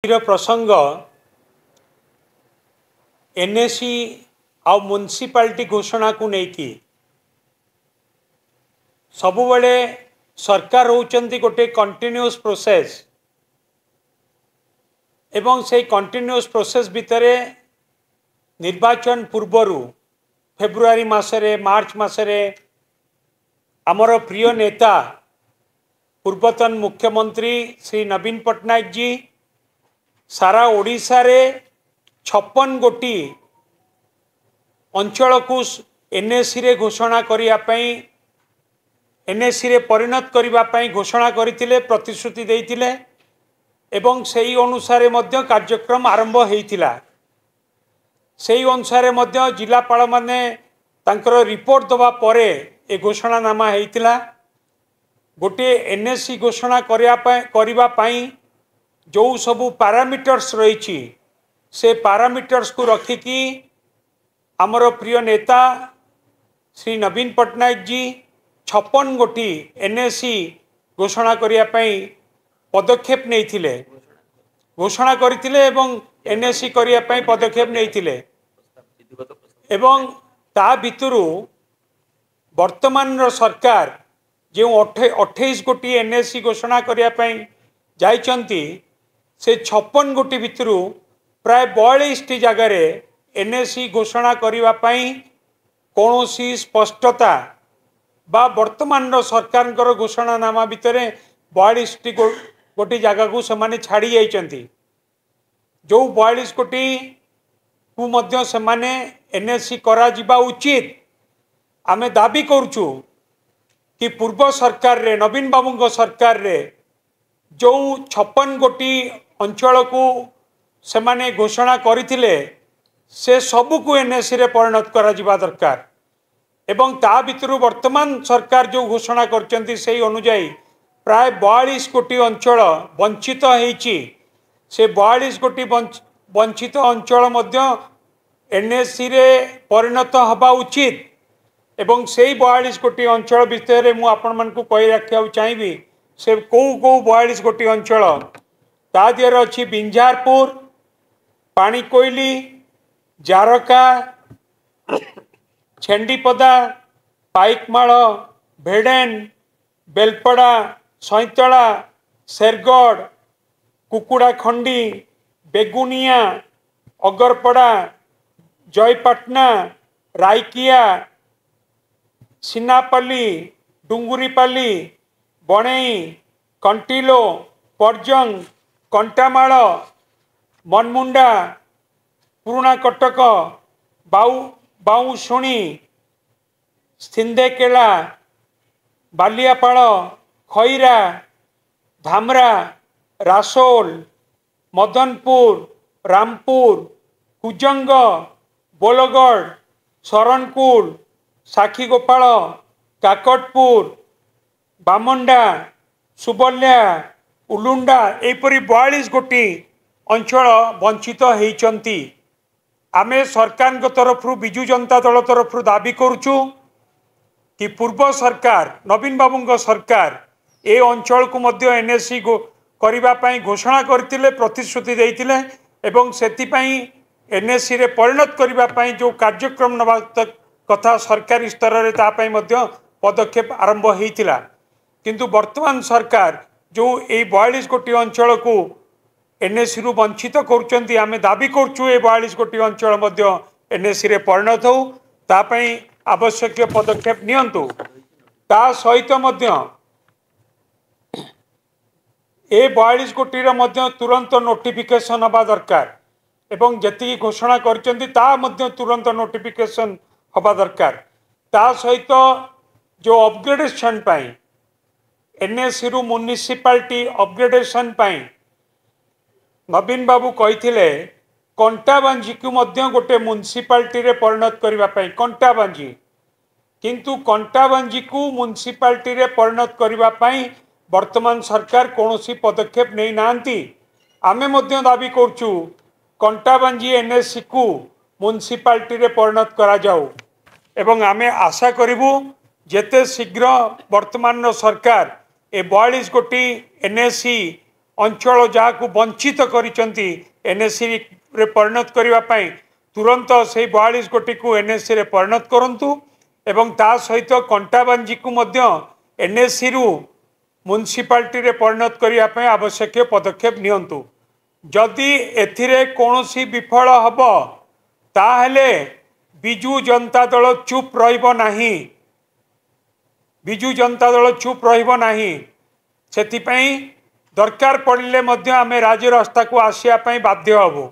प्रसंग एनएसी आ म्युनिसिपालिटी घोषणा को लेकिन सबुबले सरकार होउचंती गोटे कंटिन्यूअस प्रोसेस एवं से कंटिन्यूअस प्रोसेस भितरे निर्वाचन पूर्वरु फेब्रुआरी मासरे मार्च मासरे आमर प्रिय नेता पूर्वतन मुख्यमंत्री श्री नवीन पट्टनायक जी सारा ओडिशा रे 56 गोटी अंचल को एनएसी रे घोषणा करिया पई एनएसी रे परिणत करिबा पई घोषणा करितिले प्रतिश्रुति देइतिले एवं सेही अनुसार मध्य कार्यक्रम आरंभ हेइतिला। सेही अनुसार मध्य जिलापाल माने तांकर रिपोर्ट दबा परे ए घोषणानामा हेइतिला। गोटे एनएसी घोषणा करिबा पई जो सबू पैरामीटर्स रही से पैरामीटर्स को रखिकी आमर प्रिय नेता श्री नवीन पट्टनायक जी 56 गोटी एनएसी घोषणा करिया पई पदक्षेप नहीं घोषणा करथिले एवं एनएसी करिया पई पदक्षेप नहीं एवं ता भितरु वर्तमान सरकार जो 28 गोटी एनएसी घोषणा करिया पई जाइचंती से 56 गोटी भितरु प्राय 42 टी जगार एनएसी घोषणा करिवा पई कौनसी स्पष्टता बा वर्तमान सरकार घोषणानामा भितरे 42 टी गोटी जगह को सेमाने छाड़ी जाइचंती। जो 42 गोटी को मध्य सेमाने एनएसी करा जिबा उचित आमे दाबी करूचु कि पूर्व सरकार रे नवीन बाबू सरकार रे जो 56 गोटी अंचल को सेमाने घोषणा करथिले से सबू को एनएसी रे परिणत करा जिबा दरकार एवं ता भितरु वर्तमान सरकार जो घोषणा करचंती सेही अनुसार प्राय 42 कोटी अंचल वंचित हेची से 42 कोटी वंचित अंचल मध्य एनएसी रे परिणत हबा उचित एवं सेही 42 कोटी अंचल भितर मु आपण मन को कहि रखिया चाहिबी से को 42 गोटी अंचल ता दियर अछि बिंझारपुर पानीकोइली जारका छेंडीपदा पाइकमाल भेडेन बेलपड़ा सैतला शेरगढ़ कुकुड़ाखंडी बेगुनिया अगरपड़ा जयपाटना रायकिया सिनापल्ली डुंगुरीपाली बणई कंटिलो परजंग कंटामाल मनमुंडा पुराणा कटक बाउशुणी सिंधेकेला बालियापाल खैरा धामरा रासोल मदनपुर रामपुर कुजंग बोलगढ़ शरणकुल साखीगोपाल काकटपुर बामंडा सुबल्या उलुंडा एपरी 42 गोटी अंचल वंचित होइचंती। आमे सरकार तरफ विजु जनता दल तरफ दाबी करुचु कि पूर्व सरकार नवीन बाबू सरकार ए अंचल को मध्य एनएसी करिबा पई घोषणा करथिले प्रतिश्रुति देइथिले एवं सेतिपई एनएसी रे परिणत करिबा पई जो कार्यक्रम नबा कथा सरकारी स्तर रे ता पई मध्य पदक्षेप आरंभ हेइथिला। किंतु वर्तमान सरकार जो ए 42 कोटी अंचल को एनएसी रु वंचित करुचंती आमे दाबी करचु ए 42 कोटी अंचल मध्य एनएसी रे परिणत हो ता पई आवश्यक पदक्षेप नियंतु। ता सहित मध्य ए 42 कोटी रे मध्य तुरंत नोटिफिकेशन हबा दरकार एवं जति घोषणा करचंती ता मध्य तुरंत नोटिफिकेशन हबा दरकार। ता सहित जो अपग्रेडेशन पाई एनएसी रु म्युनिसिपालिटी अपग्रेडेशन पाई नवीन बाबू कही कंटाबांजी को मध्य गोटे म्युनिसिपालिटी रे परिणत करिबा पई कंटाबांजी किंतु कंटाबांजी को म्युनिसिपालिटी रे परिणत करिबा पई वर्तमान सरकार कौनसी पदक्षेप नहीं नांती। आमे मध्य दाबी करचु कंटाबांजी एनएसी को म्युनिसिपालिटी रे परिणत करा जाऊ एवं आमे आशा करिबु जेते शीघ्र वर्तमान सरकार ए 42 कोटी एनएसी अंचल जहाँ वंचित करिसेंती एनएससी रे परिणत करने तुरंत से 42 कोटी को एनएससी रे परिणत करंतु एवं ता सहित कंटाबांजी को मध्य एनएससी रु म्युनिसिपालिटी रे परिणत करने आवश्यक पदक्षेप नियंतु। जदि एथिरे कौनसी विफल हब ताहले बिजु जनता दल चुप रहिबो नाही, बिजु जनता दल चुप रहिबो नाही। सेथिपई दरकार पड़िले मध्य आमे राज्य रास्ता को आसिया पई बाध्य हबो।